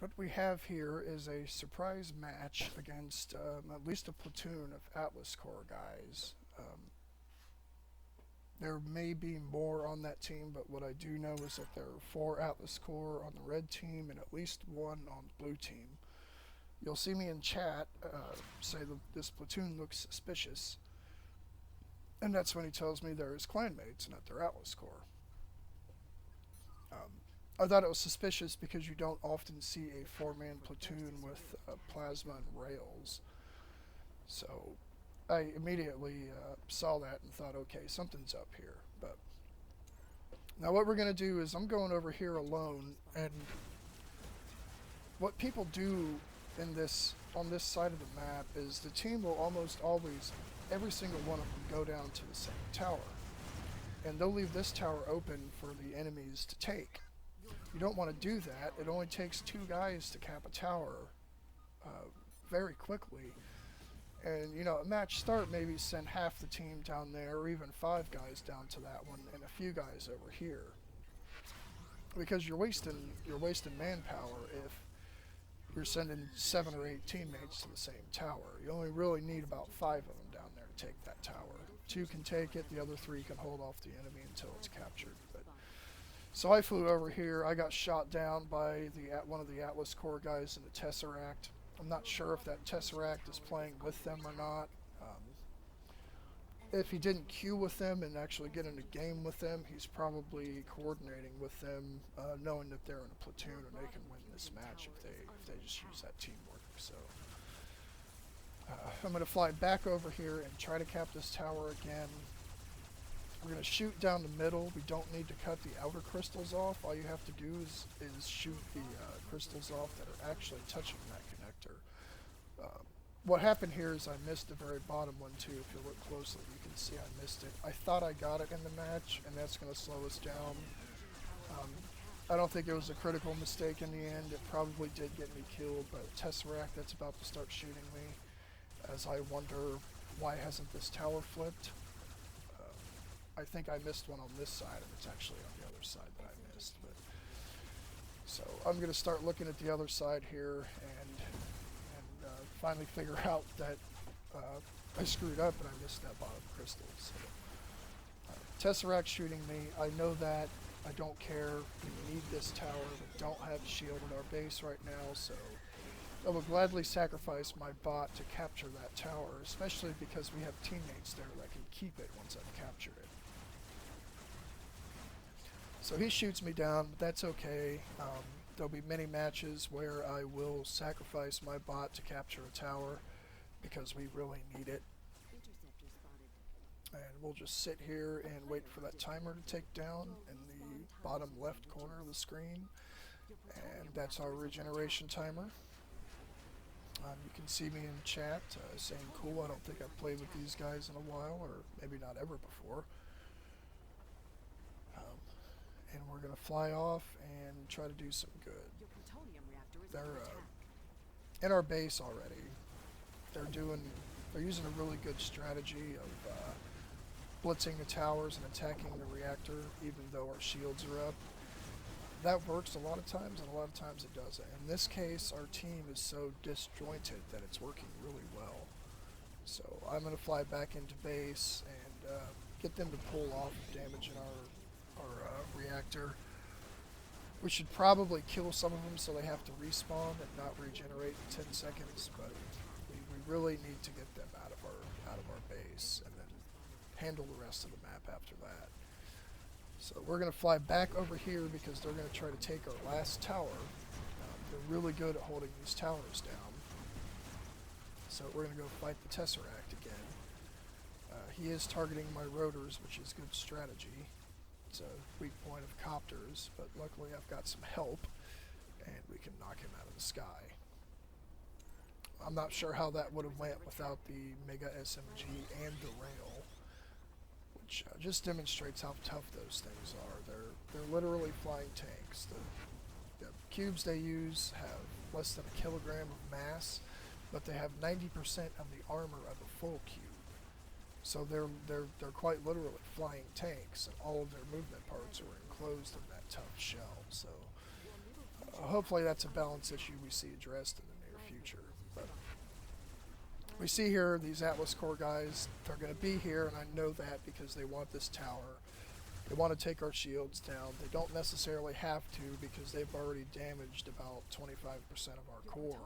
what we have here is a surprise match against at least a platoon of Atlas Corps guys. There may be more on that team, but what I do know is that there are 4 Atlas Corps on the red team and at least 1 on the blue team. You'll see me in chat say that this platoon looks suspicious, and that's when he tells me they're his clanmates, not their Atlas Corps. I thought it was suspicious because you don't often see a 4-man platoon with plasma and rails. So I immediately saw that and thought, okay, something's up here. But now what we're going to do is I'm going over here alone, and what people do in this on this side of the map is the team will almost always, every single one of them, go down to the same tower. And they'll leave this tower open for the enemies to take. You don't want to do that. It only takes 2 guys to cap a tower very quickly. And, you know, at match start, maybe send half the team down there, or even 5 guys down to that one, and a few guys over here. Because you're wasting manpower if you're sending 7 or 8 teammates to the same tower. You only really need about 5 of them down there to take that tower. 2 can take it, the other 3 can hold off the enemy until it's captured. So I flew over here. I got shot down by one of the Atlas Corps guys in the Tesseract. I'm not sure if that Tesseract is playing with them or not. If he didn't queue with them and actually get in a game with them, he's probably coordinating with them, knowing that they're in a platoon and they can win this match if they just use that teamwork. So I'm going to fly back over here and try to cap this tower again. We're going to shoot down the middle. We don't need to cut the outer crystals off. All you have to do is shoot the crystals off that are actually touching that connector. What happened here is I missed the very bottom one too. If you look closely, you can see I missed it. I thought I got it in the match, and that's going to slow us down. I don't think it was a critical mistake in the end. It probably did get me killed, but Tesseract that's about to start shooting me, as I wonder why hasn't this tower flipped. I think I missed one on this side, and it's actually on the other side that I missed. But so I'm going to start looking at the other side here and finally figure out that I screwed up and I missed that bottom crystal. So, Tesseract shooting me. I know that. I don't care. We need this tower. We don't have a shield in our base right now, so I will gladly sacrifice my bot to capture that tower, especially because we have teammates there that can keep it once I've captured it. So he shoots me down, but that's okay. There'll be many matches where I will sacrifice my bot to capture a tower because we really need it. And we'll just sit here and wait for that timer to tick down in the bottom left corner of the screen. And that's our regeneration timer. You can see me in chat saying, cool, I don't think I've played with these guys in a while, or maybe not ever before. And we're going to fly off and try to do some good. They're in our base already. They're using a really good strategy of blitzing the towers and attacking the reactor, even though our shields are up. That works a lot of times, and a lot of times it doesn't. In this case, our team is so disjointed that it's working really well. So I'm going to fly back into base and get them to pull off damaging our reactor. We should probably kill some of them so they have to respawn and not regenerate in 10 seconds, but we really need to get them out of our base and then handle the rest of the map after that. So we're going to fly back over here because they're going to try to take our last tower. They're really good at holding these towers down. So we're going to go fight the Tesseract again. He is targeting my rotors, which is good strategy. It's a weak point of copters, but luckily I've got some help, and we can knock him out of the sky. I'm not sure how that would have went without the Mega SMG and the rail, which just demonstrates how tough those things are. They're literally flying tanks. The cubes they use have less than a kilogram of mass, but they have 90% of the armor of a full cube. So they're quite literally flying tanks, and all of their movement parts are enclosed in that tough shell. So hopefully that's a balance issue we see addressed in the near future. But we see here these Atlas Core guys, they're going to be here, and I know that because they want this tower. They want to take our shields down. They don't necessarily have to because they've already damaged about 25% of our core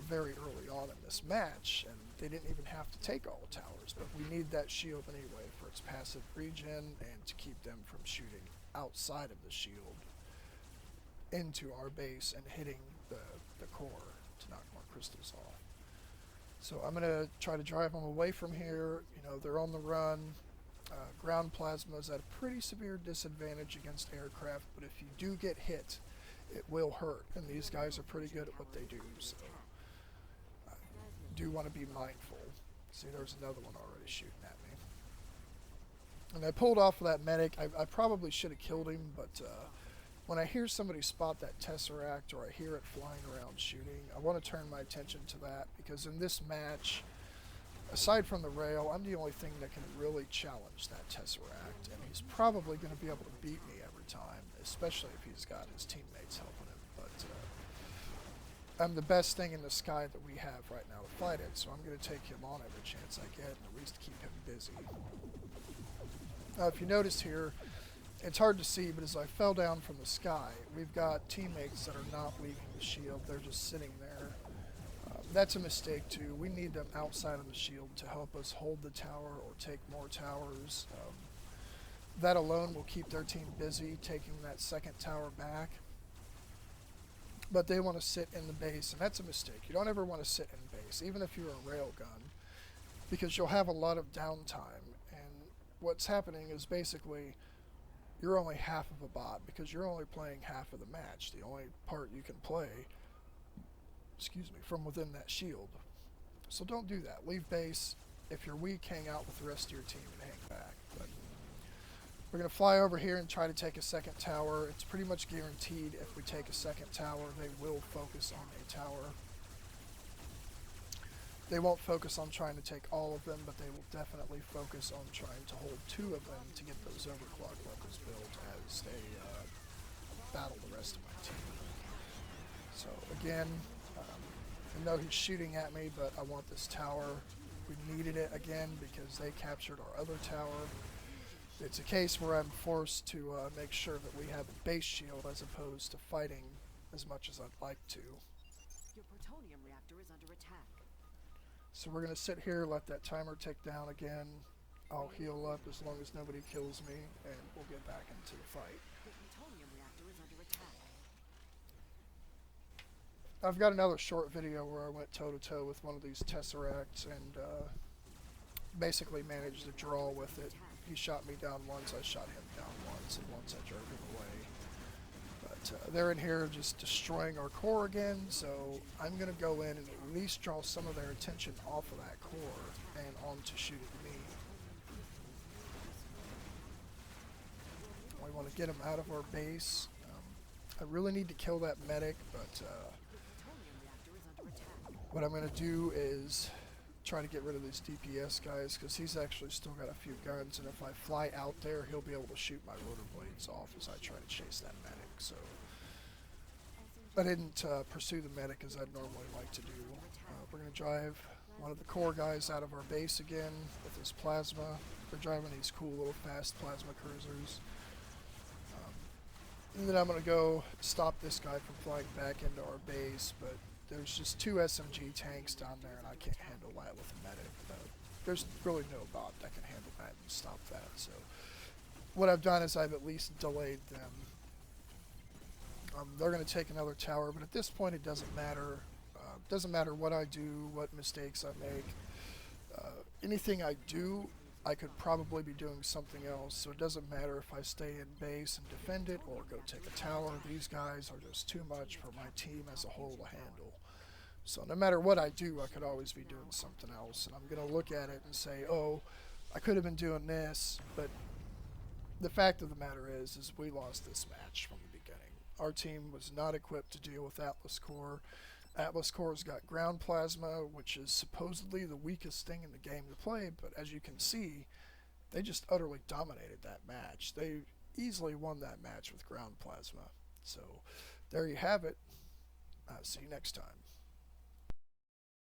very early on in this match, and they didn't even have to take all the towers, but we need that shield anyway for its passive regen and to keep them from shooting outside of the shield into our base and hitting the core to knock more crystals off. So I'm going to try to drive them away from here. You know, they're on the run. Ground plasma is at a pretty severe disadvantage against aircraft, but if you do get hit, it will hurt, and these guys are pretty good at what they do, so do want to be mindful. See, there's another one already shooting at me. And I pulled off of that medic. I probably should have killed him, but when I hear somebody spot that Tesseract or I hear it flying around shooting, I want to turn my attention to that, because in this match, aside from the rail, I'm the only thing that can really challenge that Tesseract, and he's probably going to be able to beat me every time, especially if he's got his teammates helping him. But I'm the best thing in the sky that we have right now to fight it, so I'm going to take him on every chance I get and at least keep him busy. Now, if you notice here, it's hard to see, but as I fell down from the sky, we've got teammates that are not leaving the shield. They're just sitting there. That's a mistake too. We need them outside of the shield to help us hold the tower or take more towers. That alone will keep their team busy taking that second tower back. But they want to sit in the base, and that's a mistake. You don't ever want to sit in base, even if you're a railgun, because you'll have a lot of downtime. And what's happening is basically you're only half of a bot because you're only playing half of the match. The only part you can play, from within that shield. So don't do that. Leave base. If you're weak, hang out with the rest of your team and hang back. But we're going to fly over here and try to take a second tower. It's pretty much guaranteed if we take a second tower, they will focus on a tower. They won't focus on trying to take all of them, but they will definitely focus on trying to hold 2 of them to get those overclock levels built as they battle the rest of my team. So again, I know he's shooting at me, but I want this tower. We needed it again because they captured our other tower. It's a case where I'm forced to make sure that we have a base shield as opposed to fighting as much as I'd like to. Your plutonium reactor is under attack. So we're going to sit here, let that timer tick down again. I'll heal up as long as nobody kills me, and we'll get back into the fight. Your plutonium reactor is under attack. I've got another short video where I went toe-to-toe with one of these Tesseracts and basically managed to draw with it. He shot me down once, I shot him down once, and once I drove him away. But they're in here just destroying our core again, so I'm going to go in and at least draw some of their attention off of that core and onto shooting me. We want to get them out of our base. I really need to kill that medic, but what I'm going to do is try to get rid of these DPS guys because he's actually still got a few guns, and if I fly out there, he'll be able to shoot my rotor blades off as I try to chase that medic. So I didn't pursue the medic as I'd normally like to do. We're going to drive one of the core guys out of our base again with his plasma. We're driving these cool little fast plasma cruisers. And then I'm going to go stop this guy from flying back into our base, but there's just 2 SMG tanks down there, and I can't handle that with a medic. There's really no bot that can handle that and stop that. So what I've done is I've at least delayed them. They're going to take another tower, but at this point it doesn't matter. Doesn't matter what I do, what mistakes I make. Anything I do, I could probably be doing something else, so it doesn't matter if I stay in base and defend it or go take a tower. These guys are just too much for my team as a whole to handle. So no matter what I do, I could always be doing something else, and I'm going to look at it and say, oh, I could have been doing this, but the fact of the matter is we lost this match from the beginning. Our team was not equipped to deal with Atlas Core. Atlas Core's got ground plasma, which is supposedly the weakest thing in the game to play, but as you can see, they just utterly dominated that match. They easily won that match with ground plasma. So There you have it. See you next time.